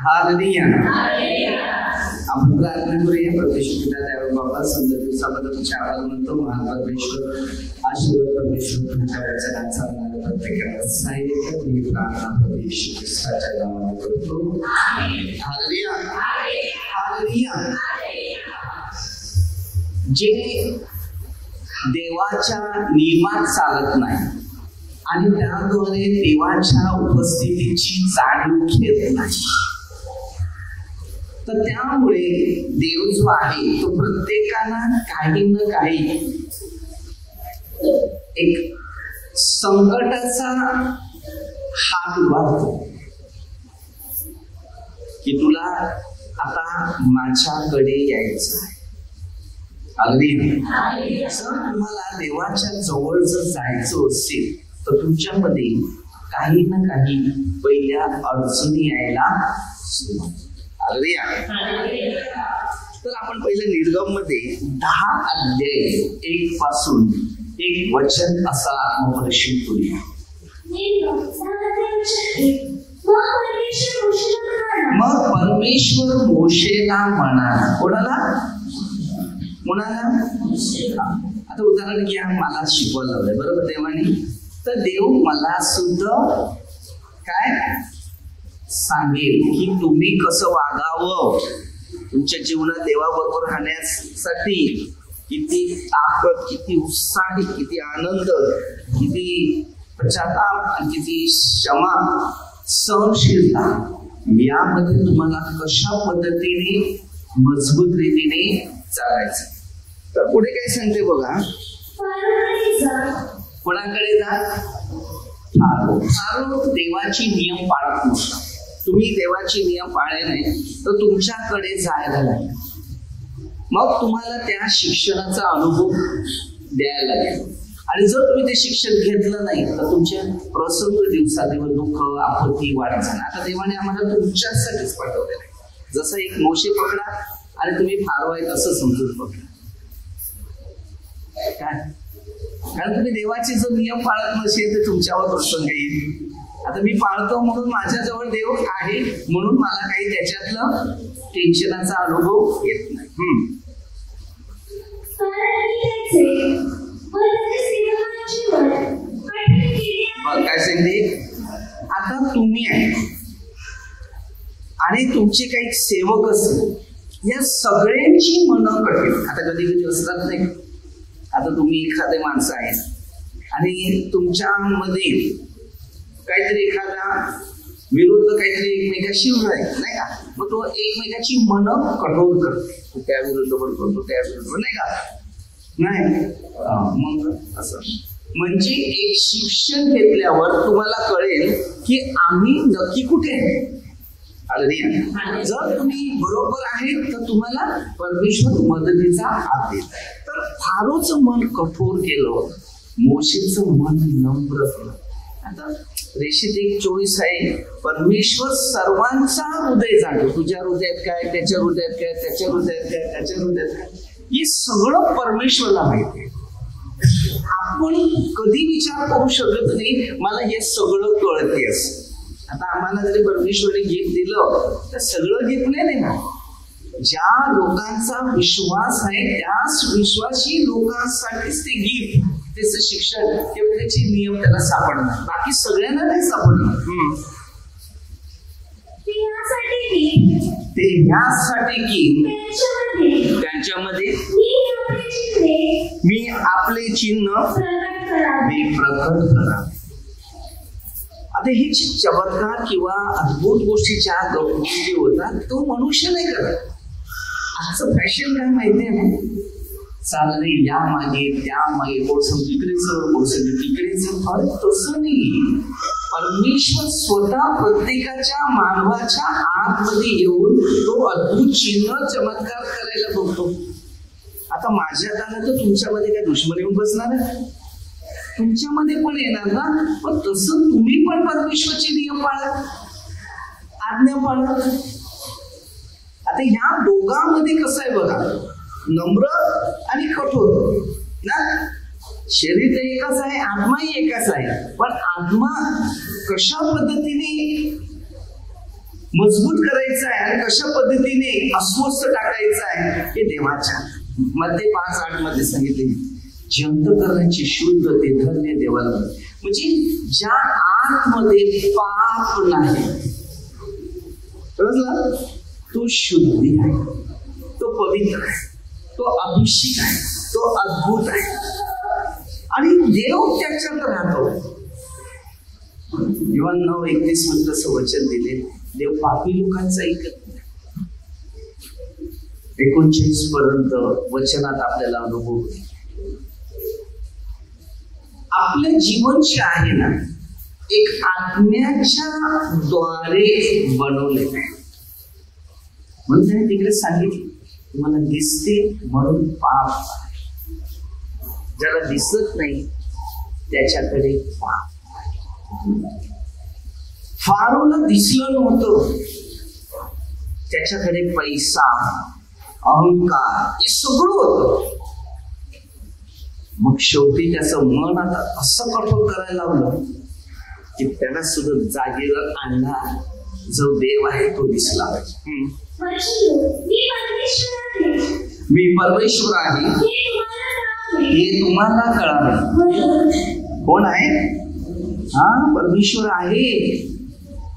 Hallelujah. आपण प्रार्थना करूया. परमेश्वर त्यावेळी बाबा सुंदर दिवसाबद्दल तुमचे आभार मानतो. महान परमेश्वर, आशीर्वाद परमेश्वर, तुमच्या वचनात चालणाऱ्या प्रत्येकाला सहाय्य कर. ही प्रार्थना परमेश्वर ख्रिस्ताच्या नावाने करतो. हालेलुया. हालेलुया. जे देवाच्या नियमात चालत नाही आणि त्याद्वारे देवाच्या उपस्थितीची जाणीव घेत नाही, तर त्यामुळे देव जो आहे तो प्रत्येकाला काही ना काही एक संकटाचा हात उभारतो की तुला आता माझ्याकडे यायचं आहे. अगदी जर तुम्हाला देवाच्या जवळ जर जायचं असेल तर तुमच्यामध्ये काही ना काही पहिल्या अडचणी यायला सुरुवात. अगदी. तर आपण पहिल्या निर्गम मध्ये 10 अध्याय 1 पासून एक वचन असा आत्मपरिशील करूया. मग परमेश्वर मोशेला म्हणाला. कोणाला म्हणाला? आता उदाहरण घ्या, मला शिकवायला लावलंय बरोबर देवाने. तर देव मला सुद्धा काय सांगेल की तुम्ही कसं वागावं. तुमच्या जीवनात देवाबरोबर राहण्यासाठी किती ताकद, किती उत्साह, किती आनंद, किती पश्चाताप, किती क्षमा, सहनशीलता, यामध्ये तुम्हाला कशा पद्धतीने मजबूत रीतीने चालायचं. तर पुढे काय सांगते बघा. कोणाकडे जा? फारो देवाची नियम पाळत नव्हता. तुम्ही देवाचे नियम पाळले नाही तर तुमच्याकडे जायला लागेल. मग तुम्हाला त्या शिक्षणाचा अनुभव द्यायला लागेल. आणि जर तुम्ही ते शिक्षण घेतलं नाही तर तुमच्या प्रसंग दिवसादिवस दुःख, आपत्ती वाढत जाणार. आता देवाने आम्हाला तुमच्यासाठीच पाठवलेलं आहे. जसं एक मोशे पकडा आणि तुम्ही फारो आहेत असं समजून पकडा. काय? कारण तुम्ही देवाचे जर नियम पाळत नसेल तर तुमच्यावर प्रसंग येईल. आता मी पाळतो म्हणून माझ्याजवळ देव आहे म्हणून मला काही त्याच्यातलं टेन्शनाचा अनुभव येत नाही. काय सांगते? आता तुम्ही आहे आणि तुमचे काही सेवक असतील, या सगळ्यांची मनं कठीण. आता कधी कधी असतात नाही. आता तुम्ही एखादे माणसं आहेत आणि तुमच्यामध्ये काहीतरी एखादा विरुद्ध काहीतरी एकमेकाशी आहे नाही का, मग तो एकमेकाची मनं कठोर करते. तू त्या विरुद्ध बोलतो, तू त्या विरुद्ध नाही का, नाही मग असं. म्हणजे एक शिक्षण घेतल्यावर तुम्हाला कळेल की आम्ही नक्की कुठे आहे. जर तुम्ही बरोबर आहेत तर तुम्हाला परमेश्वर मदतीचा हात देत. तर फारोचं मन कठोर केलं, मोशेचं मन नम्र केलं. आता रेषेत 1:24 आहे, परमेश्वर सर्वांचा हृदय जाणतो. तुझ्या हृदयात काय, त्याच्या हृदयात काय, त्याच्या हृदयात काय, त्याच्या हृदयात काय, हे सगळं परमेश्वरला माहिती आहे. आपण कधी विचार करू शकत नाही मला हे सगळं कळते असं. आता आम्हाला जरी परमेश्वरने गिफ्ट दिलं तर सगळं गिफ्ट नाही ना. ज्या लोकांचा विश्वास आहे त्याच विश्वासी लोकांसाठीच ते गिफ्ट, त्याचं शिक्षण किंवा त्याचे नियम त्याला सापडणार, बाकी सगळ्यांना नाही सापडणार. ते ह्यासाठी की त्यांच्यामध्ये मी आपले चिन्ह प्रकट करा. आता हे चमत्कार किंवा अद्भुत गोष्टी ज्या गोष्टी होतात तो मनुष्य नाही करत. आजचं फॅशन काय माहितीये ना, चालले या मागे त्या मागे, बोलसं तिकडेच बोलसं तिकडेच. अरे तसं नाही. परमेश्वर स्वतः प्रत्येकाच्या मानवाच्या आतमध्ये येऊन तो अद्भुत चिन्ह चमत्कार करायला बघतो. आता माझ्या दारात तर तुमच्यामध्ये काय दुश्मन येऊन बसणार आहे? तुमच्यामध्ये पण येणार ना. पण तसं तुम्ही पण परमेश्वरचे नियम पाळा, आज्ञा पाळा. आता ह्या दोघांमध्ये कसं आहे बघा, नम्र आणि कठोर ना. शरीर तर एकच आहे, आत्माही एकच आहे, पण आत्मा कशा पद्धतीने मजबूत करायचं आहे आणि कशा पद्धतीने अस्वस्थ टाकायचं आहे हे देवाच्या मध्ये 5:8 मध्ये सांगितले. जी अंतःकरणाची शुद्ध ते धन्य देवाला. म्हणजे ज्या आतमध्ये पाप नाही, समजलं, तो शुद्धी आहे, तो पवित्र आहे, तो अभिषेक आहे, तो अद्भुत आहे आणि देव त्याच्यात राहतो. योहान 9:31 मध्ये तसं वचन दिले, देव पापी लोकांचं ऐकत नाही. 39 पर्यंत वचनात आपल्याला अनुभव होईल. आपलं जीवन जे आहे ना, एक आज्ञाच्या द्वारे बनवलेलं आहे. म्हणून त्याने तिकडे सांगितलं, तुम्हाला दिसते म्हणून पाप, ज्याला दिसत नाही त्याच्याकडे पाप. फारोला दिसलं नव्हतं, त्याच्याकडे पैसा, अहंकार हे सगळं होतं. मग शेवटी त्याचं मन आता असं कठोर करायला लावलं की त्याला सुद्धा जागेवर आणला. जो देव आहे तो दिसला. मी परमेश्वर आहे हे तुम्हाला कळावे. कोण आहे? हा, परमेश्वर आहे.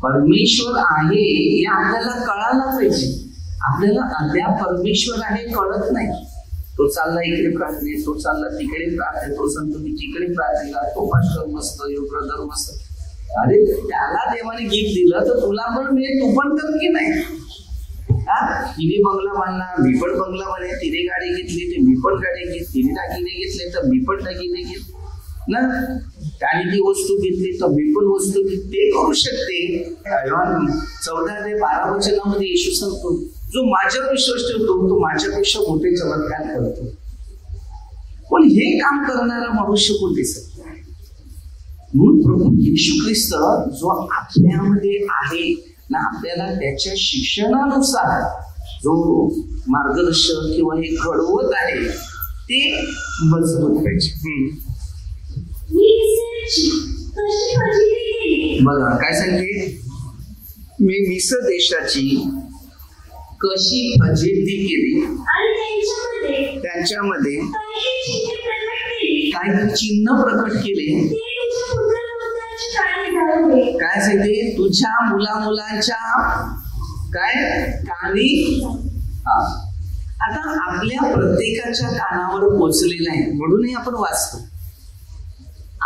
परमेश्वर आहे हे आपल्याला कळायला पाहिजे. आपल्याला अद्याप परमेश्वर आहे कळत नाही. तो चालला इकडे प्रार्थने, तो चालला तिकडे प्रार्थने, तो संत तिकडे प्रार्थनेला, तो पास्टर मस्त, यो ब्रदर मस्त. अरे त्याला देवाने गिफ्ट दिलं तर तुला पण मिळेल, तू पण कर की नाही? हा, तिने बंगला बांधला, मी पण बंगला बांधले. तिने गाडी घेतली तर मी पण गाडी घेतली. तिने दागिने घेतले तर मी पण दागिने घेतले ना. त्याने ती वस्तू घेतली तर मी पण वस्तू घेतली. ते करू शकते. 14 ते 12 वचनामध्ये येशू सांगतो, जो माझ्यावर विश्वास ठेवतो तो माझ्यापेक्षा मोठे चमत्कार करतो. पण हे काम करणारा मनुष्य कोण दिसत नाही. म्हणून प्रभू येशू ख्रिस्त जो आपल्यामध्ये आहे ना, आपल्याला त्याच्या शिक्षणानुसार जो मार्गदर्शक किंवा हे घडवत आहे ते मजबूत पाहिजे. बघा काय सांगते, मी मिस्र देशाची कशी फजिती केली आणि त्यांच्यामध्ये काही चिन्ह प्रकट केले. काय सांगते, तुझ्या मुलांच्या काय कानी. आता आपल्या प्रत्येकाच्या कानावर पोचलेलं आहे म्हणूनही आपण वाचतो.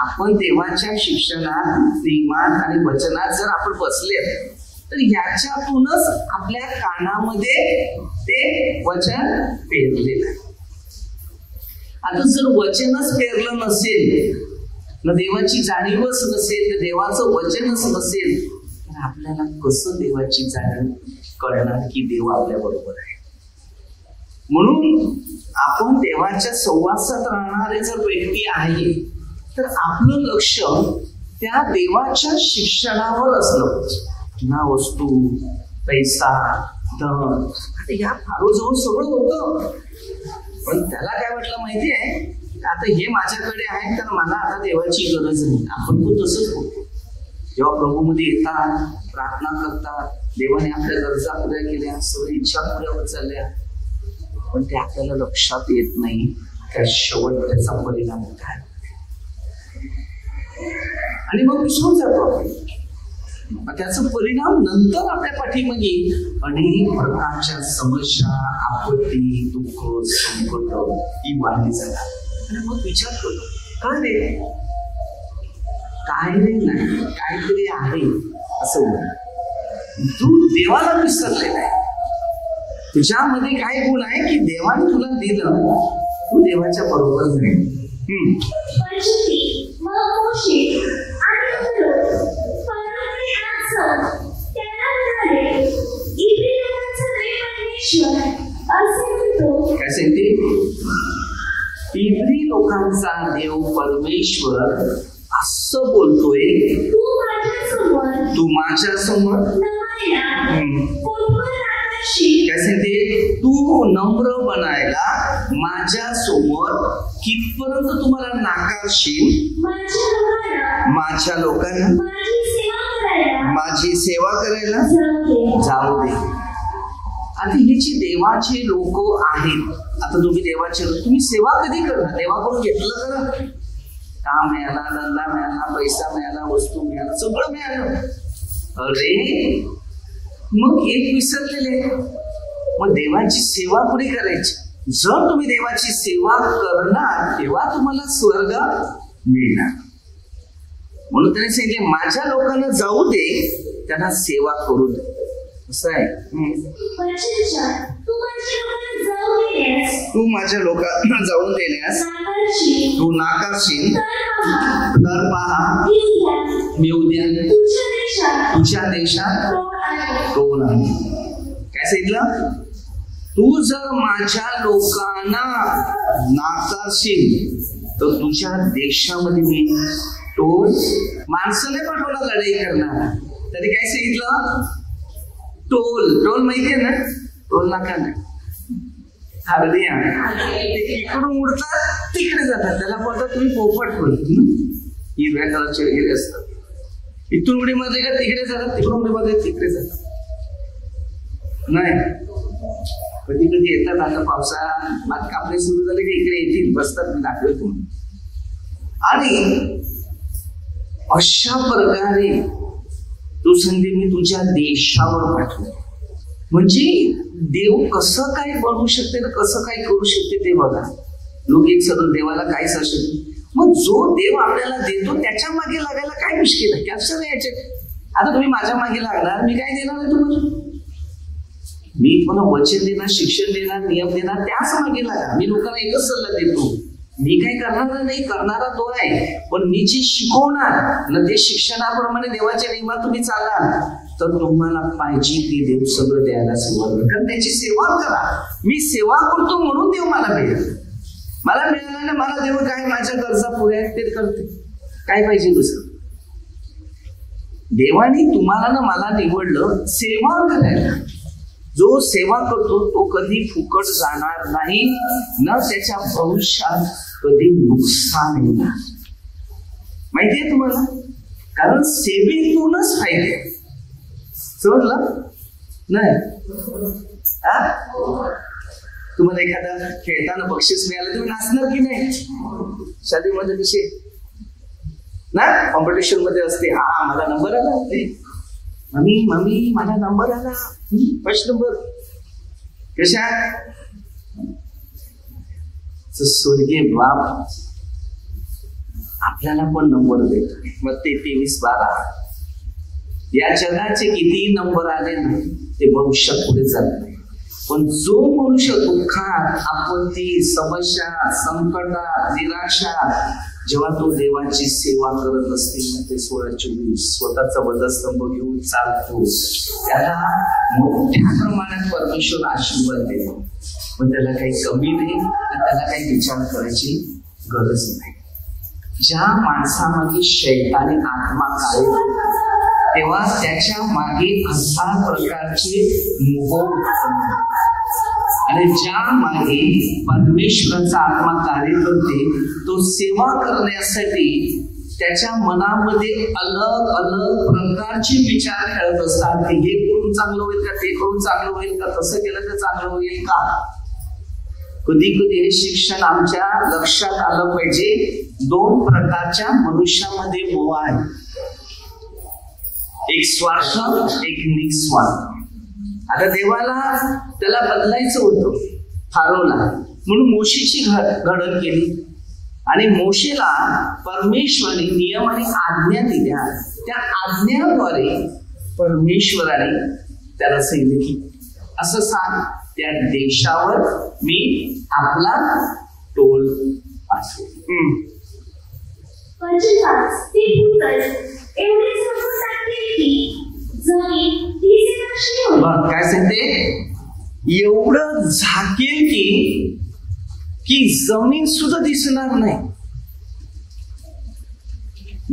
आपण देवाच्या शिक्षणात, नियमात आणि वचनात जर आपण बसले तर ह्याच्यातूनच आपल्या कानामध्ये ते वचन पेरलेलं आहे. आता जर वचनच पेरलं नसेल ना, देवाची जाणीवच नसेल, तर देवाचं वचनच नसेल, तर आपल्याला कसं देवाची जाणीव कळणार की देव आपल्या बरोबर आहे. म्हणून आपण देवाच्या सहवासात राहणारे जर व्यक्ती आहे तर आपलं लक्ष त्या देवाच्या शिक्षणावर असलं पाहिजे. ना वस्तू, पैसा, धन, आता या फारोजवळ सगळं होतं. पण त्याला काय वाटलं माहितीये, आता हे माझ्याकडे आहे तर मला आता देवाची गरज नाही. आपण पण तसंच होतो. जेव्हा प्रभूमध्ये येतात, प्रार्थना करतात, देवाने आपल्या गरजा पुऱ्या केल्या, सगळ्या इच्छा पुऱ्या होत चालल्या, पण ते आपल्याला लक्षात येत नाही. त्या शेवट त्याचा परिणाम काय आणि मग विसरून जातो आपण. त्याचा परिणाम नंतर आपल्या पाठीमागे अनेक प्रकारच्या समस्या, आपत्ती, दुःख, संकट ही वाढली जातात. आणि मग विचार करतो, काय रे नाही, काहीतरी आहे असं होईल. तू देवाला विसरलेला आहे. तुझ्यामध्ये काय गुण आहे की देवाने तुला दिलं, तू देवाच्या बरोबर नाही. काय सांगते, इब्री लोकांचा देव परमेश्वर असं बोलतोय, तू माझ्या समोर काय सांगते, तू नम्र बनायला माझ्या समोर कितपर्यंत तुम्हाला नाकारशील, माझ्या लोकांना माझी सेवा करायला जाऊ दे. आता ही जी देवाचे लोक आहेत, आता तुम्ही देवाचे तुम्ही सेवा कधी करणार? देवाकडून घेतलं तर काम मिळाला, धंदा मिळाला, पैसा मिळाला, वस्तू मिळाला, सगळं मिळालं. अरे मग एक विसरलेले. मग देवाची सेवा कुठे करायची? जर तुम्ही देवाची सेवा करणार तेव्हा तुम्हाला स्वर्ग मिळणार. म्हणून त्याने सांगितले माझ्या लोकांना जाऊ दे, त्यांना सेवा करू दे. असं आहे. तू माझ्या लोकांना जाऊन देण्यास तू नाकारशील तर पहा मी उद्या तुझ्या देशात कोण आहे. काय सांगितलं? तू जर माझ्या लोकांना नाकारशील तर तुझ्या देशामध्ये मी टोल माणसं नाही पाठवला लढाई करणार. तरी काय सांगितलं? टोल माहितीये ना? टोल नाका नाही, हरदिया इकडून उडतात तिकडे जातात, त्याला बोलतात तुम्ही पोपट बोलत. हिरव्या कलरचे वगैरे असतात. इथून उडी मारले का तिकडे जातात, तिकडून उडी मारले तिकडे जातात. नाही कधी कधी येतात. आता पावसाळा भात कापणे सुरू झाले की इकडे येतील, बसतात. मी दाखवेल तुम्हाला. आणि अशा प्रकारे तू संधी मी तुझ्या देशावर पाठवतो. म्हणजे देव कसं काय बनवू शकते, कसं काय करू शकते ते बघा. लोक एक सगळं देवाला काय शकते. मग जो देव आपल्याला देतो त्याच्या मागे लागायला काय मुश्किल आहे? कसं नाही याच्यात. आता तुम्ही माझ्या मागे लागणार, मी काय देणार आहे तुम्हाला? मी तुम्हाला वचन देणार, शिक्षण देणार, नियम देणार, त्याच मागे लागा. मी लोकांना एकच सल्ला देतो, मी काय करणार नाही, करणारा तो आहे. पण मी जे शिकवणार ना ते शिक्षणाप्रमाणे देवाच्या नियमात तुम्ही चालाल तर तुम्हाला पाहिजे ते देव सगळं द्यायला सुरुवात करा. कारण त्याची सेवा करा. मी सेवा करतो म्हणून देव मला मिळेल. मला मिळालं ना, मला देव काय माझ्या गरजा पुऱ्या आहेत ते करते. काय पाहिजे दुसरं? देवाने तुम्हाला ना मला निवडलं सेवा करायला. जो सेवा करतो तो कधी फुकट जाणार नाही, न त्याच्या भविष्यात कधी नुकसान येणार. माहितीये तुम्हाला? कारण सेवेतूनच फायदे. समजलं नाही? तुम्हाला एखादा खेळताना बक्षीस मिळालं, तुम्ही नाचणार की नाही? शाळेमध्ये कसे ना कॉम्पिटिशन मध्ये असते, हा मला नंबर आला, मम्मी मला नंबर आला, फर्स्ट नंबर. कशा स्वर्गीय बाप आपल्याला पण नंबर देतो. मग ते 23-12 या जगाचे किती नंबर आले ना ते भविष्यात पुढे जात नाही. पण जो मनुष्य दुःखात, आपत्ती, समस्या, संकटात, निराशात जेव्हा तो देवाची सेवा करत असते ना, ते 16-24 स्वतःचा वधस्तंभ घेऊन चालतो, त्याला मोठ्या प्रमाणात परमेश्वर आशीर्वाद देतो. पण त्याला काही कमी नाही, त्याला काही विचार करायची गरज नाही. ज्या माणसामागे शैतानी आत्मा कार्य तेव्हा त्याच्या मागे अशा प्रकारचे मोह आणि ज्या मागे परमेश्वराचा आत्मा कार्य करते, तो सेवा करण्यासाठी त्याच्या मनामध्ये अलग अलग प्रकारचे विचार खेळत असतात. की हे करून चांगलं होईल का, ते करून चांगलं होईल का, तसं केलं तर चांगलं होईल का. कधी कधी हे शिक्षण आमच्या लक्षात आलं पाहिजे. 2 प्रकारच्या मनुष्यामध्ये मोह आहे. एक स्वार्थ, एक निस्वार्थ. आता देवाला त्याला बदलायचं होतं, फारोला, म्हणून मोशेची घडण केली आणि मोशेला परमेश्वराने नियम आणि आज्ञा दिल्या. त्या आज्ञाद्वारे परमेश्वराने त्याला सांगितले असं सांग, त्या देशावर मी आपला टोल पाठवेन. काय सांगते? एवढं झाकेल की जमीन सुद्धा दिसणार नाही.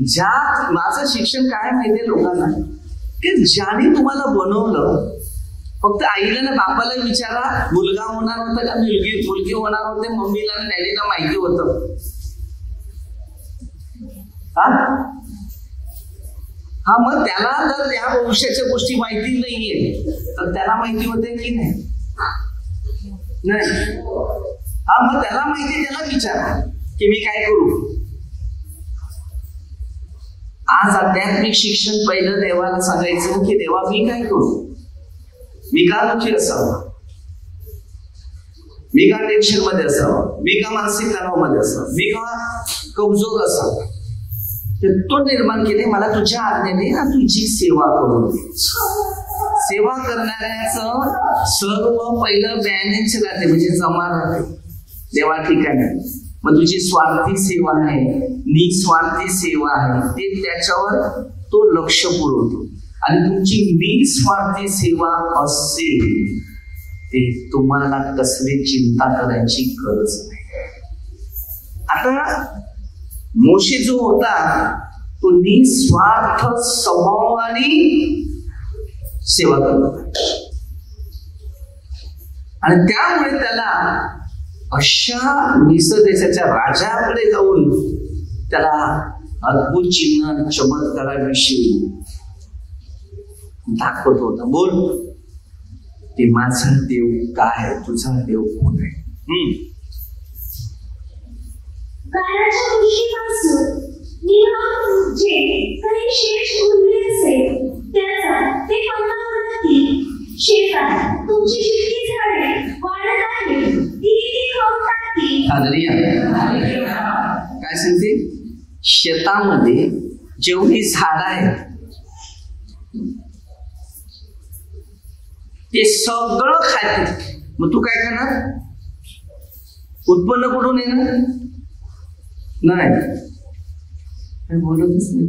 ज्या माझं शिक्षण काय माहितीये लोकांना, की ज्याने तुम्हाला बनवलं, फक्त आईला ना बापाला विचारा मुलगा होणार होता का मुलगी होणार होते, मम्मीला ना डॅडीला माहिती होतं. हा, मग त्याला जर या भविष्याच्या गोष्टी माहिती नाहीये तर त्याला माहिती होते की नाही? हा, मग त्याला माहिती, त्याला विचारा की मी काय करू. आज आध्यात्मिक शिक्षण पहिलं देवाला सांगायचं की देवा मी काय करू, मी का दुःखी असावं, मी का टेन्शन मध्ये असावं, मी का मानसिक तणावामध्ये असावं, मी का कमजोर असावं. तो निर्माण केले मला तुझ्या आज्ञेने तुझी सेवा करून दे. सेवा करणाऱ्याचं सर्व पहिलं बॅलन्स राहते, म्हणजे जमा राहते देवा ठिकाणी. मग तुझी स्वार्थी सेवा आहे, निस्वार्थी सेवा आहे, ते त्याच्यावर तो लक्ष पुरवतो. आणि तुमची निस्वार्थी सेवा असेल ते तुम्हाला कसली चिंता करायची गरज नाही. आता मोशे जो होता तो निस्वार्थ स्वभावाने सेवा करत होता आणि त्यामुळे त्याला अशा मिस्र देशाच्या राजाकडे जाऊन त्याला अद्भुत चिन्ह चमत्काराविषयी दाखवत होता. बोल, ते माझा देव काय, तुझा देव कोण आहे. गाण्याच्या गोष्टीपासून निघून जे काही शेष उरले असेल त्याचा ते पंचावृत्ती शेतात तुमची जितकी झाडे वाढत आहे ती खाऊन टाकतील. काय सांगते? शेतामध्ये जेवढी झाड आहेत ते सगळं खाते. मग तू काय करणार? उत्पन्न कुठून येणार? नाही, बोलतच नाही.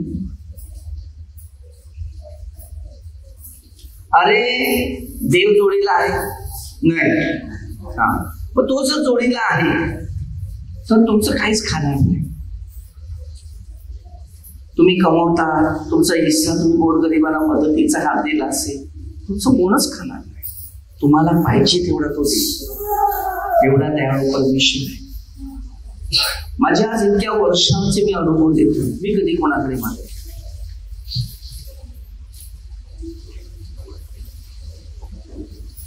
अरे देव जोडीला आहे नाही, हा, मग तो जर जोडीला आहे तर तुमचं काहीच खाणार नाही. तुम्ही कमवता, तुमचा हिस्सा तुम्ही गोरगरिबांना मदतीचा हात दिला असेल, तुमचं कोणच खाणार नाही. तुम्हाला पाहिजे तेवढा तो देईल, एवढा दयाळू परमेश्वर आहे. माझ्या आज इतक्या वर्षांचे मी अनुभव देतो, मी कधी कोणाकडे मागतो.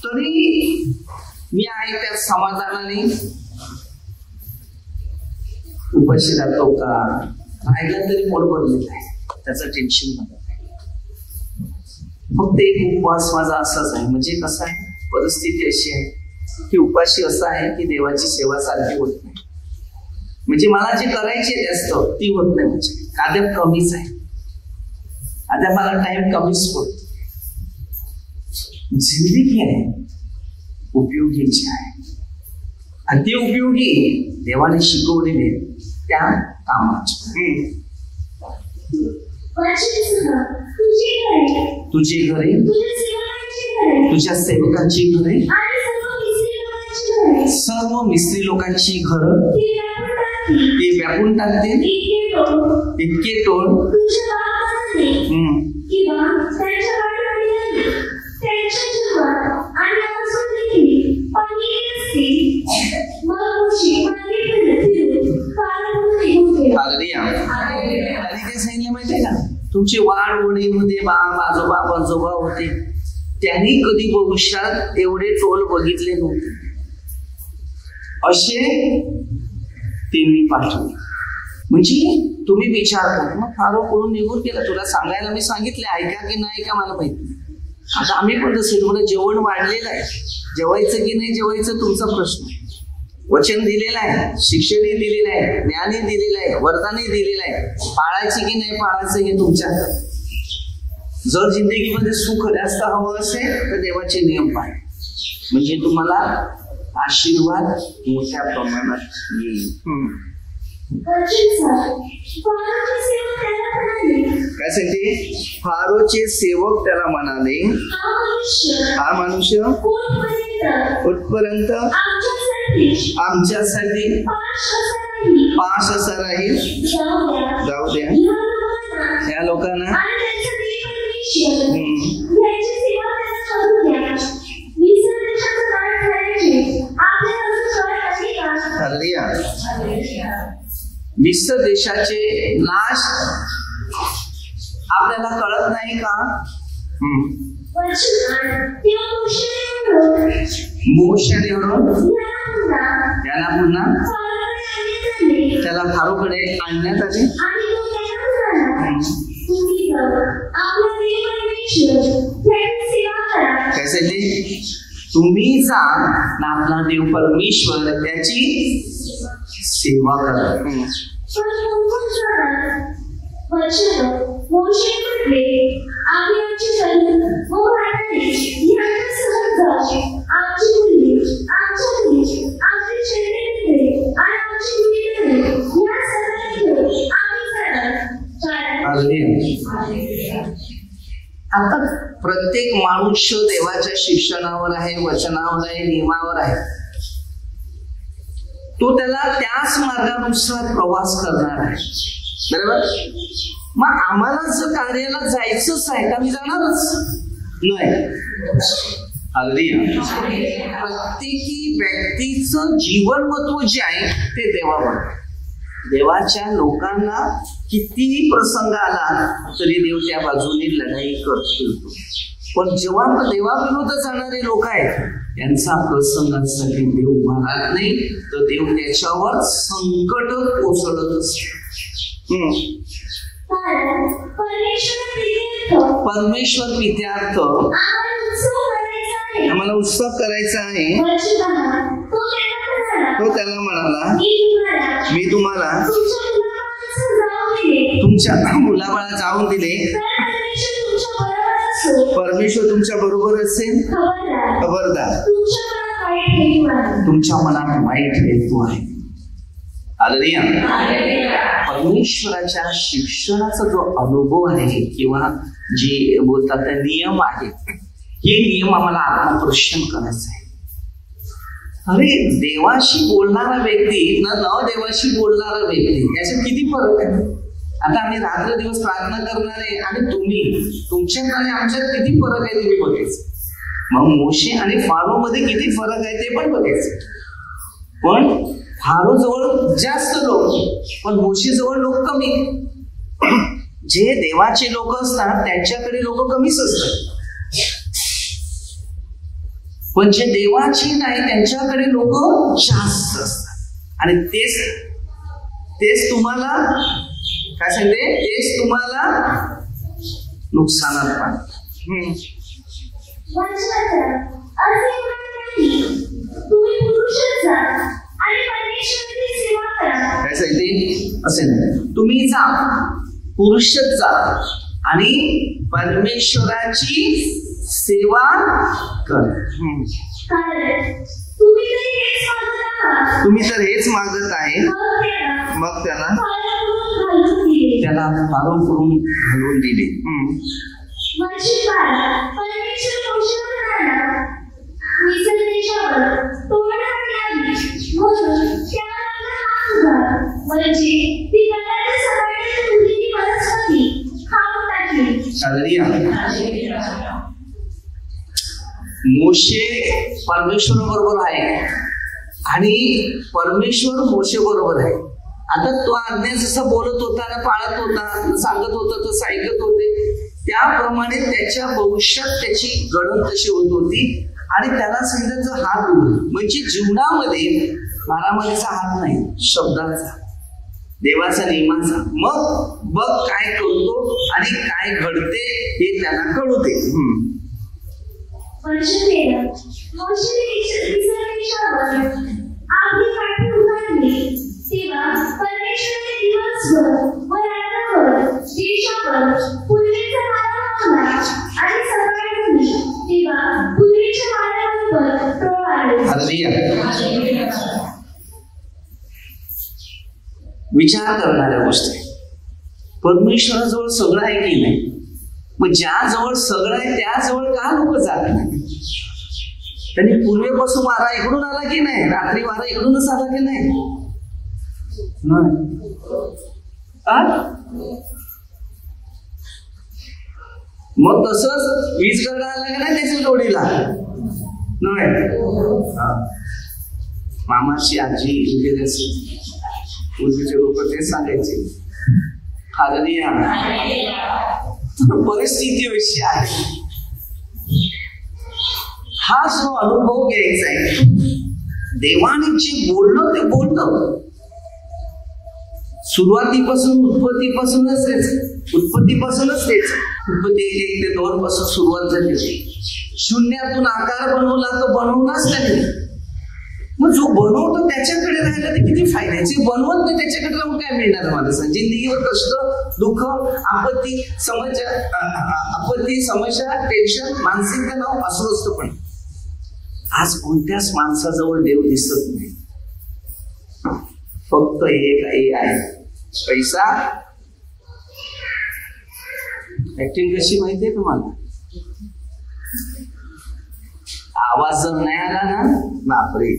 तरी मी आहे त्या समाधानाने उपाशी राहतो का, राहिला तरी पोट भरलेलं आहे, त्याचं टेन्शन मला नाही. फक्त एक उपवास माझा असाच आहे, म्हणजे कसं आहे, परिस्थिती अशी आहे की उपाशी असं आहे की देवाची सेवा सारखी होत नाही. म्हणजे मला जे करायचे जास्त ती होत नाही, म्हणजे अद्याप कमीच आहे, अद्याप मला टाइम कमीच पडतो. जिंदगी आहे उपयोगीची आहे आणि ती उपयोगी देवाने शिकवलेले त्या कामाची. तुझी घरे, तुझ्या सेवकांची घरे, सर्व मिस्त्री लोकांची घरं ते व्यापून टाकते. इतके टोळ सांगितलं माहितीये का, तुमचे वाढ वडीलमध्ये आजोबा पंजोबा होते, त्यांनी कधी भविष्यात एवढे टोल बघितले नव्हते, असे ते मी पाठवले. म्हणजे तुम्ही विचार करा, मग फारो पळून निघून गेला. तुला सांगायला मी सांगितले, ऐका की नाही का मला माहिती. आता आम्ही पण तसे तुम्हाला जेवण वाढलेलं आहे, जेवायचं की नाही जेवायचं तुमचा प्रश्न. वचन दिलेलं आहे, शिक्षणही दिलेलं आहे, ज्ञानही दिलेलं आहे, वरदानही दिलेलं आहे, पाळायची की नाही पाळायचं हे तुमच्या. जर जिंदगीमध्ये सुख जास्त हवं असेल तर देवाचे नियम पाळा, म्हणजे तुम्हाला आशीर्वाद मोठ्या प्रमाणात येईल. काय सांगते? फारोचे सेवक त्याला म्हणाले, हा मनुष्य कुठपर्यंत आमच्यासाठी पास असा राहील. जाऊ द्या या लोकांना. मिस्र देशाचे नाश आपल्या आपल्याला कळत नाही का? मोशाने त्याला पुन्हा त्याला फारूकडे आणण्यात आले. कैसे ते तुम्ही जा ना आपला देव परमेश्वर त्याची सेवा करा. आता प्रत्येक मनुष्य देवाच्या शिक्षणावर आहे, वचनावर आहे, नियमावर आहे. तो त्याला त्याच मार्गानुसार प्रवास करणार आहे. बरोबर. मग आम्हाला जर कार्याला जायचंच आहे तर आम्ही जाणारच नाही. प्रत्येकी व्यक्तीचं जीवनमत्व जे आहे ते देवावर. देवाच्या लोकांना कितीही प्रसंग आला तरी देव त्या बाजूने लढाई करतो. पण जेव्हा देवाविरुद्ध जाणारे लोक आहेत त्यांचा प्रसंगासाठी देव उभा राहत नाही, तर देव त्याच्यावर संकट कोसळत असतो. परमेश्वर प्रीत्यार्थ आम्हाला उत्सव करायचा आहे. तो त्याला म्हणाला मी तुम्हाला तुमच्या मुलाबाळा जाऊन दिले. परमेश्वर तुमच्या बरोबर असेल. खबरदार तुमच्या मनात वाईट हेतू आहे. परमेश्वराच्या शिक्षणाचा जो अनुभव आहे किंवा जे बोलतात नियम आहे, हे नियम आम्हाला आत्मपरीक्षण करायचं आहे. अरे देवाशी बोलणारा व्यक्ती न देवाशी बोलणारा व्यक्ती याच्यात किती फरक आहे. आता आम्ही रात्र दिवस प्रार्थना करणारे आणि तुम्ही तुमच्याकडे आमच्यात किती फरक आहे तुम्ही बघायचं. मग मोशे आणि फारो मध्ये किती फरक आहे ते पण बघायचं. पण फारो जवळ जास्त लोक, पण मोशे जवळ लोक कमी. जे देवाचे लोक असतात त्यांच्याकडे लोक कमीच असतात, पण जे देवाची नाही त्यांच्याकडे लोक जास्त असतात. आणि तेच तुम्हाला काय सांगते, तेच तुम्हाला नुकसानात पाडतात. काय सांगते असे नाही, तुम्ही जा पुरुषच जा आणि परमेश्वराची सेवा कर. तुम्ही तर हेच मागत आहे. मग त्याला फारून करून घालून दिले. मोशे परमेश्वर बरोबर आहे आणि परमेश्वर मोशे बरोबर आहे. आता तो आज्ञा जसं बोलत होता ना, पाळत होता, सांगत होता, तसं ऐकत होते, त्याप्रमाणे त्याच्या भविष्यात त्याची गणन तशी होत होती. आणि त्याला सांगितलं हात म्हणजे जीवनामध्ये मारामारीचा हात नाही, शब्दाचा, देवाचा, नियमाचा. मग बघ काय करतो आणि काय घडते हे त्याला कळू दे. विचार करणाऱ्या गोष्टी. परमेश्वराजवळ सगळं आहे की नाही, मग ज्याजवळ सगळं आहे त्याजवळ का लोक जात नाही? त्यांनी पूर्वेपासून वारा इकडून आला की नाही, रात्री वारा इकडूनच आला की नाही? मग तसंच वीज गरडा आला की नाही त्याच्या जोडीला नाही. मामाची आजी वगैरे असेल, पूर्वीचे लोक ते सांगायचे. हालेलुया. परिस्थिती अशी आहे. हा जो अनुभव घ्यायचा आहे, देवाने जे बोललं ते बोललं. सुरुवातीपासून उत्पत्तीपासूनच तेच, उत्पत्तीपासूनच तेच. उत्पत्ती 1 ते 2 पासून सुरुवात झाली. शून्यातून आकार बनवला तो बनवलाच नाही. मग जो बनवतो त्याच्याकडे राहिला तर किती फायद्याचे, बनवत नाही त्याच्याकडे राहून काय मिळणार मला सांग. जिंदगीवर कष्ट, दुःख, आपत्ती, समस्या, टेन्शन, मानसिक तणाव असं असतं. पण आज कोणत्याच माणसाजवळ देव दिसत नाही. फक्त एक आहे, पैसा. ऍक्टिंग कशी माहितीये तुम्हाला? आवाज जर नाही आला ना, बापरे,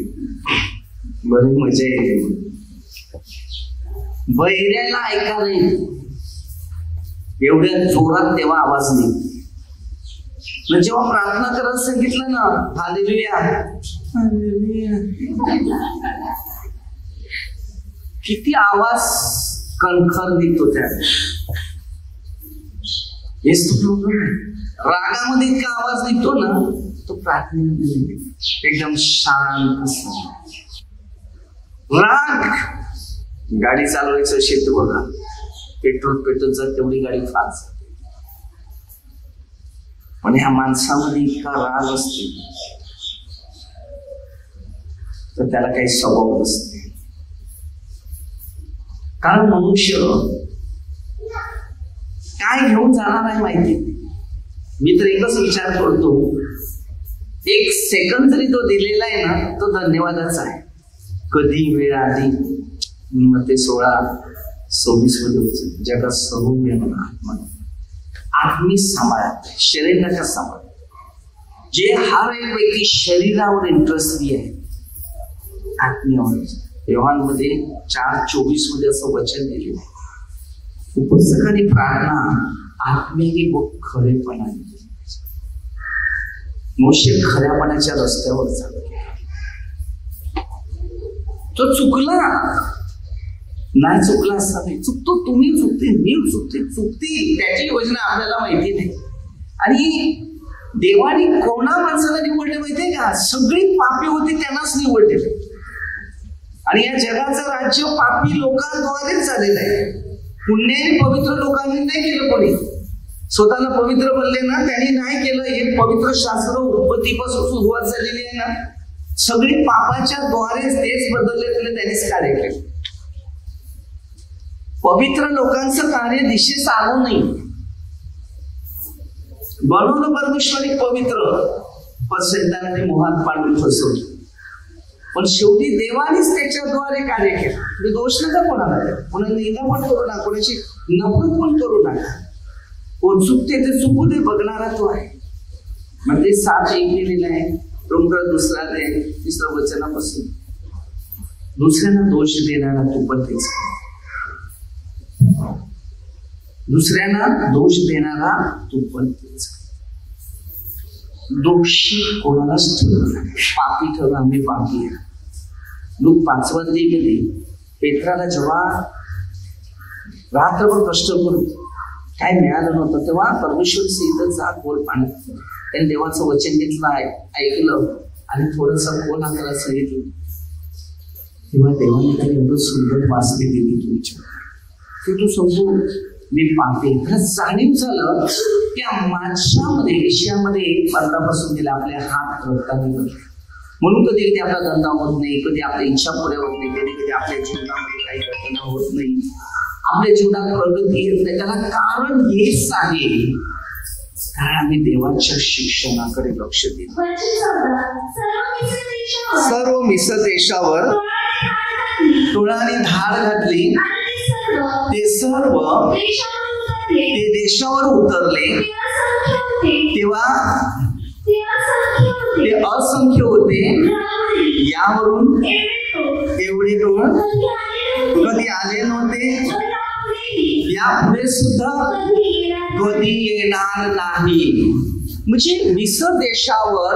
बरी मजा येते. बहिऱ्याला ऐका नाही, एवढ्या जोरात तेव्हा आवाज नाही. जेव्हा प्रार्थना करायला सांगितलं ना, हालेलुया, किती आवाज कणखर निघतो त्या. हेच तो प्रॉब्लेम आहे. रागामध्ये इतका आवाज निघतो ना, तो प्रार्थनेमध्ये एकदम शांत. राग, गाडी चालवायचं असेल तर बघा, पेट्रोल जर तेवढी गाडी फास्ट. पण ह्या माणसामध्ये इतका राग असते तर त्याला काही स्वभाव नसते. कारण मनुष्य काय घेऊन जाणार आहे माहिती. मी तर एकच विचार करतो, 1 सेकंद जरी तो दिलेला आहे ना, तो धन्यवादाचा आहे. कधी वेळ आली. ते 16:26 मध्ये होते, जगात सर्व आत्मा. आत्मी सांभाळा, शरीर नका सांभाळ. जे हर एक व्यक्ती शरीरावर इंटरेस्टली आहे, आत्मीयावर. योहानमध्ये 4:24 मध्ये असं वचन दिलेलं आहे, उपस्थित आणि प्रार्थना आत्मीय व खरेपणाने. मोशे खऱ्यापणाच्या रस्त्यावर चालला. तो चुकला नाही, चुकला असता नाही. चुकतो तुम्ही, चुकते मी, चुकती त्याची योजना आपल्याला माहिती नाही. आणि देवाने कोणा माणसाला निवडले माहितीये का? सगळी पापी होती त्यांनाच निवडले. आणि या जगाचं राज्य पापी लोकांद्वारेच झालेलं आहे. पुण्याने पवित्र लोकांनी नाही केलं. कोणी स्वतःला पवित्र बनले ना, त्यांनी नाही केलं. हे पवित्र शास्त्र उत्पत्तीपासून सुरुवात झालेली आहे ना, सगळी पापाच्या द्वारेच तेच बदलले, त्यांनीच कार्य केले. पवित्र लोकांचं कार्य दिशेस आलं नाही. बनवलं परमेश्वरी पवित्र, पण सैतानाने मोहात पाडून फसवलं. पण शेवटी देवानेच त्याच्याद्वारे कार्य केलं. दोष नका कोणाला द्या, कोणाला निंदा पण करू नका, कोणाची नफरत पण करू नका. कोण चुकते ते चुकू दे, बघणारा तो आहे. म्हणजे 7:1 लिहिलेलं आहे. डोंगर दुसरा दे, 3रं वचनापासून. दुसऱ्यांना दोष देणारा तू पण तेच. दुसऱ्यांना दोष देणारा तू पण तेच. दोषी कोणालाच ठरवला, पापी ठरवला. आम्ही पापी आहे. लूक 5 अध्यायामध्ये पेत्राला जेव्हा रात्रभर कष्ट करून काय मिळालं नव्हतं, तेव्हा परमेश्वर सीधं जा गोल पाण्यात. त्याने देवाचं वचन घेतलं, ऐकलं आणि थोडंसं खोल हाताला सांगितलं. तेव्हा देवाने त्याला एवढं सुंदर वासली दिली तुमच्या, की तू समजू मी पापी. जाणीव झालं की माझ्यामध्ये विषयामध्ये 15 पासून गेले आपले हात रक्ताने. म्हणून कधी कधी आपला धंदा होत नाही, कधी आपल्या इच्छा पुऱ्या होत नाही, कधी कधी आपल्या जीवनामध्ये काही घटना होत नाही, आपल्या जीवनात प्रगती येत नाही. त्याला कारण हेच आहे, कारण आम्ही देवाच्या शिक्षणाकडे लक्ष देतो. सर्व मिसर देशावर टोळाने धाड घातली, ते सर्व ते देशावर उतरले. तेव्हा ते असंख्य होते. यावरून एवढे टोळ कधी आले नव्हते, यापुढे सुद्धा कधी येणार नाही. म्हणजे मिसर देशावर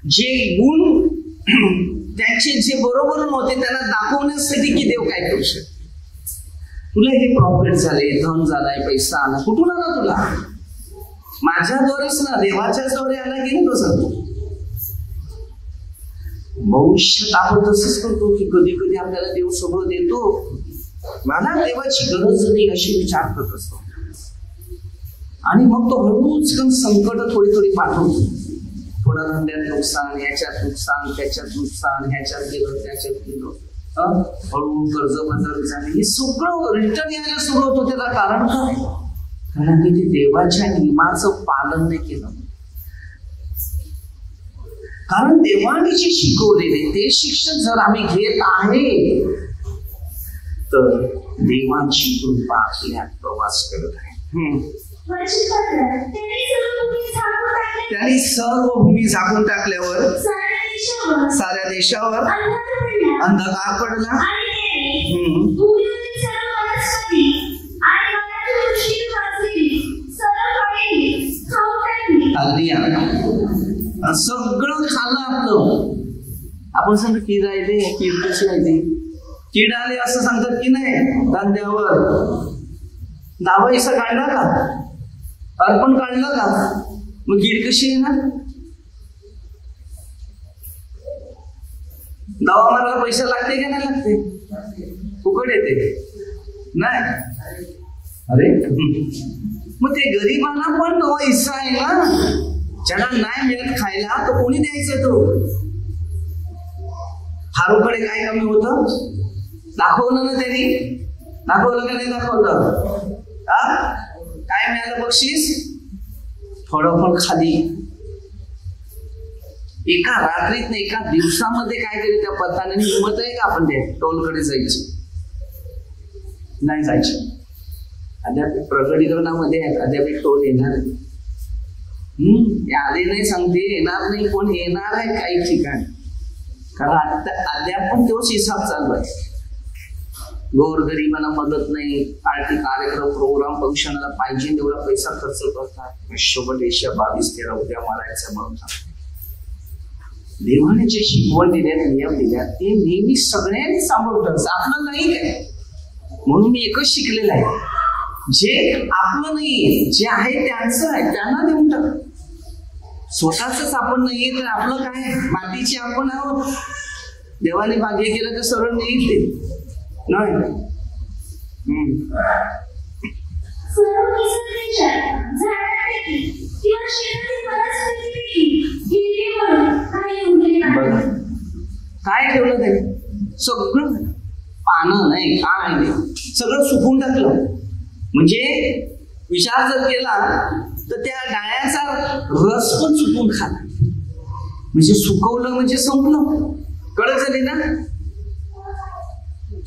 जे गुण त्यांचे जे बरोबर नव्हते त्यांना दाखवण्यासाठी की देव काय करू शकतो. तुला हे प्रॉफिट झाले, धन झालाय, पैसा आला, कुठून आला तुला? माझ्याद्वारेच ना, देवाच्याच द्वारे आला की नाही तो सांगतो. भविष्यात आपण तसंच करतो की कधी कधी आपल्याला देव सगळं देतो, मला देवाची गरज नाही अशी विचार करत असतो. आणि मग तो हळूच संकट थोडी थोडी पाठवतो. थोडा धंद्यात नुकसान, याच्यात नुकसान, त्याच्यात नुकसान, ह्याच्यात गेलं त्याच्यात गेलं, हळू कर्जबाजारी झाली, हे सगळं रिटर्न यायला सुरू होतं. त्याला कारण काय? कारण की ते देवाच्या नियमाचं पालन नाही केलं. कारण देवाने जे शिकवलेले ते शिक्षण जर आम्ही घेत आहे तर देवाची कृपा आपल्यात प्रवास करत आहे. त्यांनी सर्व भूमी झाकून टाकल्यावर साऱ्या देशावर अंधकार पडला. सगळं खाल्लं आपलं. आपण सांगतो कीड राहिले, कीड कशी राहिली, कीड आले असं सांगतात की नाही. कांद्यावर दावाईसा काढला का, अर्पण काढलं का, मग कीड कशी येणार? दवा मारायला पैसा लागते का नाही लागते? फुकट येते नाही. अरे मग ते गरीबांना पण तो हिस्सा आहे ना. ज्याला नाही मिळत खायला तो कोणी द्यायचं? तो हारूकडे काय कमी होतं? दाखवलं ना त्यांनी, दाखवलं का नाही दाखवलं? काय मिळालं बक्षीस? थोडं पण खाली. एका रात्रीत नाही, एका दिवसामध्ये काय केले त्या पताने? हिंमत आहे का आपण त्या टोलकडे जायची? नाही जायची. अद्याप प्रकटीकरणामध्ये अद्याप टोल येणार नाही. आले नाही सांगते, येणार नाही, पण येणार आहे काही ठिकाणी. कारण अद्याप पण तोच हिसाब चालू आहे. गोरगरिबांना मदत नाही, पार्टी कार्यक्रम प्रोग्राम फंक्शनला पाहिजे तेवढा पैसा खर्च करतात. 22 उद्या मारायचं म्हणतात. देवाने जे शिकवण दिल्यात, नियम दिल्यात ते नेहमी सगळ्यांनी सांभाळतात. आपलं नाही काय म्हणून मी एकच शिकलेलं आहे, जे आपलं नाही, जे आहे त्यांचं आहे त्यांना देऊन टाक. स्वतःच आपण नाही तर आपलं काय? मातीची आपण आहोत. देवाने भाग्य केलं तर सरळ नाही ते नाही. काय ठेवलं ते? सगळं पानं नाही, काय नाही, सगळं सुकून टाकलं. म्हणजे विचार जर केला तर त्या डाळ्याचा रस पण सुकून खाला. म्हणजे सुकवलं म्हणजे संपलं. कळत झाली ना?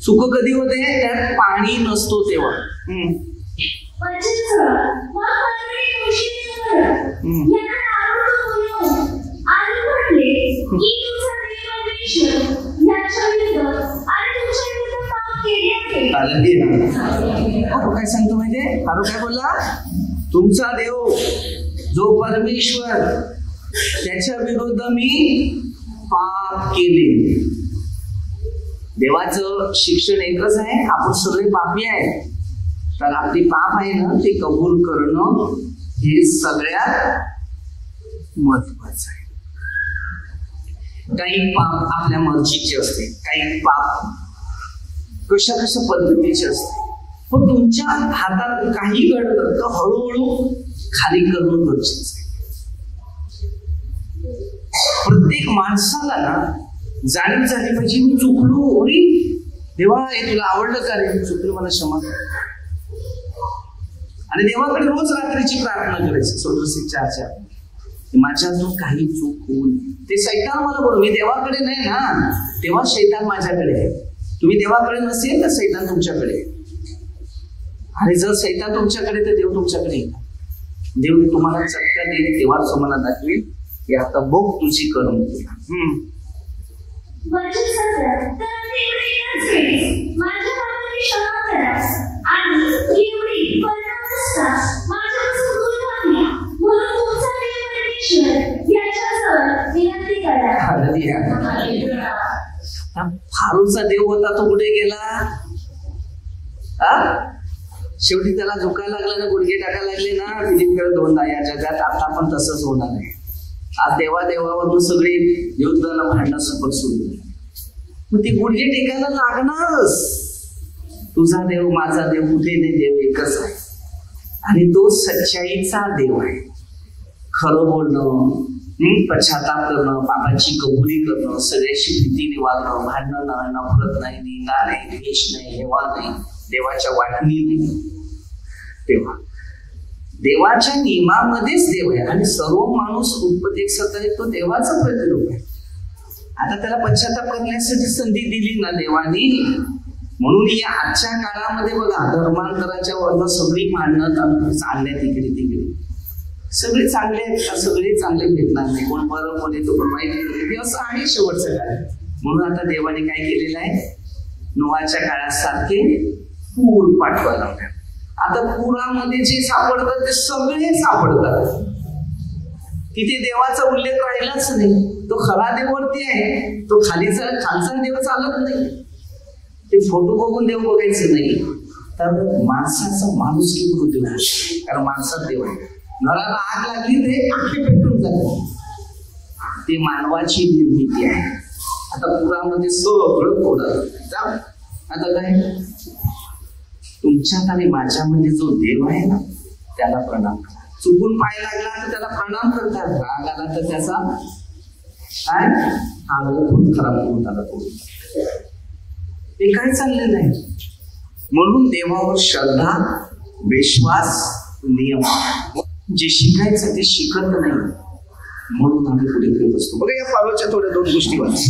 सुक कधी होते? त्यात पाणी नसतो तेव्हा. काय सांगतो माहितीये? हारू काय बोलला? तुमचा देव जो परमेश्वर, त्याच्या विरुद्ध मी पाप केले. देवाचं शिक्षण एकच आहे, आपण सगळे पापी आहे. तर आपली पाप आहे ना ते कबूल करणं हे सगळ्यात महत्वाचं आहे. काही पाप आपल्या मर्जीचे असते, काही पाप कशा कशा पद्धतीचे असते. पण तुमच्या हातात काही घडलं तर हळूहळू खाली करणं गरजेचं आहे. प्रत्येक माणसाला ना जाणीव झाली पाहिजे, मी चुकलो. अरे देवा, हे तुला आवडलं का रे? चुकलो, मला क्षमा कर. आणि देवाकडे रोज रात्रीची प्रार्थना करायची, 4:4 माझ्यातून काही चूक होऊ नये. ते सैतान मला बोल, मी देवाकडे नाही ना, तेव्हा शैतान माझ्याकडे आहे. तुम्ही देवाकडे नसेल तर सैतान तुमच्याकडे आहे. आणि जर सैतान तुमच्याकडे तर देव तुमच्याकडे येतात. देव तुम्हाला चटका देईल, तेव्हाच तुम्हाला दाखवेल की आता बघ तुझी कर्म तुला. फारूचा देव होता तो कुठे गेला? शेवटी त्याला झुकायला लागलं ना, गुडघे टाकायला लागले ना, विधीकडे 2 या जगात. आता पण तसंच होणार आहे. आज देवादेवावरून सगळे युद्धाला भांडणं सुपर सुरू. मग ती गुडघे टेकायला लागणारच. तुझा देव माझा देव कुठे नाही, देव एकच आहे आणि तो सच्चाईचा देव आहे. खरं बोलणं, पश्चाताप करणं, पापाची कबुली करणं, सगळ्याशी भीतीने वागणं, भांडणं नाही, नफरत नाही, निंदा नाही, द्वेष नाही, हेवा नाही, देवाच्या वाटणी नाही. तेव्हा देवाच्या नियमामध्येच देव आहे आणि सर्व माणूस उत्पत्ती सत्ता आहे, तो देवाचा प्रतिरूप आहे. आता त्याला पश्चाताप करण्यासाठी संधी दिली ना देवानी. म्हणून या आजच्या काळामध्ये बघा, धर्मांतराच्या वरनं सगळी भांडणं चालल्या तिकडे तिकडे. सगळे चांगले आहेत का? सगळे चांगले भेटणार नाही. कोण बरं कोणी तो पण वाईट, असं आहे शेवटचं काळ. म्हणून आता देवाने काय केलेलं आहे, नोहाच्या काळात सारखे पूर पाठवायला लागतात. आता पुरामध्ये जे सापडतात ते सगळे सापडतात. तिथे देवाचा उल्लेख राहिलाच नाही. तो खरा देव वरती आहे, तो खालचा देव चालत नाही. ते फोटो बघून देव बघायचं नाही, तर माणसाचा माणूस की देव, कारण माणसात देव आहे. घराला आग लागली ते आखे पेटून जाते, ती मानवाची निर्मिती आहे. आता पुरामध्ये सगळं थोडं जा. आता काय, तुमच्यात आणि माझ्यामध्ये जो देव आहे ना, त्याला प्रणाम करा. चुकून पाय लागला तर त्याला प्रणाम करतात, राग आला तर त्याचा काय आंगण खराब करून त्याला तोडून. ते काय चाललेलं आहे. म्हणून देवावर श्रद्धा, विश्वास, नियम, जे शिकायचं ते शिकत नाही, म्हणून आम्ही पुढे फिरत असतो. बघा, या फारोच्या थोड्या 2 गोष्टी वाचा.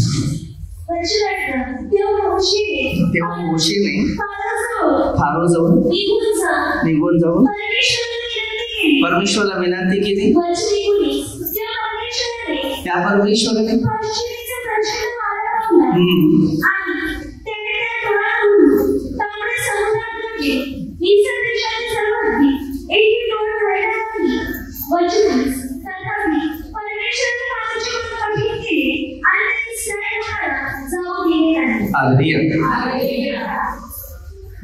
तेव्हा मोशेने फारोजवळ निघून जाऊन परमेश्वराला विनंती केली. त्या परमेश्वराने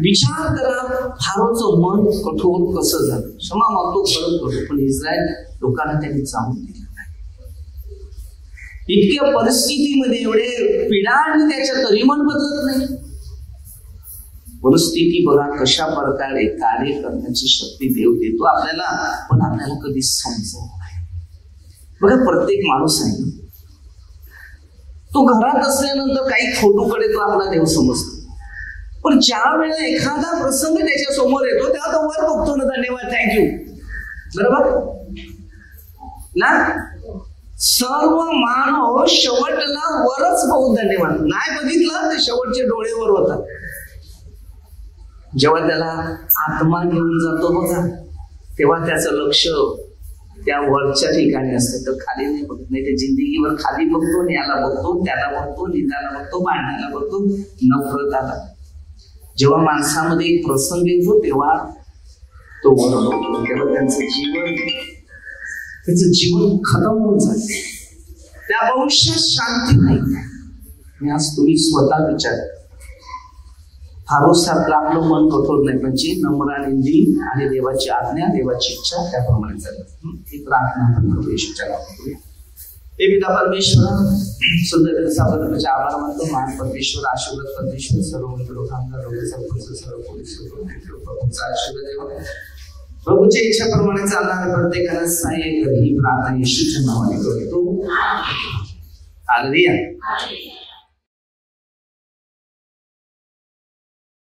विचार करा, फारोचं मन कठोर कसं झालं. क्षमा मागतो, फरक करतो, पण इस्रायल लोकांना त्यांनी जाऊन दिलं नाही. इतक्या परिस्थितीमध्ये एवढे पिढा आणि त्याच्या तरी मन बदलत नाही. परिस्थिती बघा कशा प्रकारे कार्य करण्याची शक्ती देव देतो आपल्याला, पण आपल्याला कधी समजत नाही. बघा, प्रत्येक माणूस आहे, तो घरात असल्यानंतर काही फोटोकडे तो आपला देव समजतो, पण ज्या वेळेला एखादा प्रसंग त्याच्या समोर येतो तेव्हा तो वर बघतो ना, धन्यवाद, थँक्यू, बरोबर ना. सर्व मानव शेवटला वरच बहुत धन्यवाद नाही बघितलं तर शेवटचे डोळे वर होतात. जेव्हा त्याला आत्मा घेऊन जातो बघा, तेव्हा त्याचं लक्ष त्या वरच्या ठिकाणी असतं, तर खाली नाही बघत. नाही ते जिंदगीवर खाली बघतो, याला बघतो, त्याला बघतो, निंदाला बघतो, भांडणाला बघतो, नफरताला. जेव्हा माणसामध्ये एक प्रसंग येतो तेव्हा तो वर बघतो, तेव्हा त्याचं जीवन खतम होऊन जाते. त्या भविष्यात शांती नाही. आज तुम्ही स्वतः विचार, फारोसारखं आपलं मन कठोर नाही, पण जे नम्र आणि दीन आणि देवाची आज्ञा, देवाची इच्छा त्याप्रमाणे चालत. ही प्रार्थना परमेश्वराच्या नावाने. हे पिता परमेश्वर, सुंदर दिवसाबद्दल आभार मानतो. महान परमेश्वर, आशीर्वाद परमेश्वर, सर्व आशीर्वाद देवा. प्रभूच्या इच्छेप्रमाणे चालणाऱ्या प्रत्येकाला सहाय्य कर, ही प्रार्थना येशूच्या नावाने करतो. हालेलुया.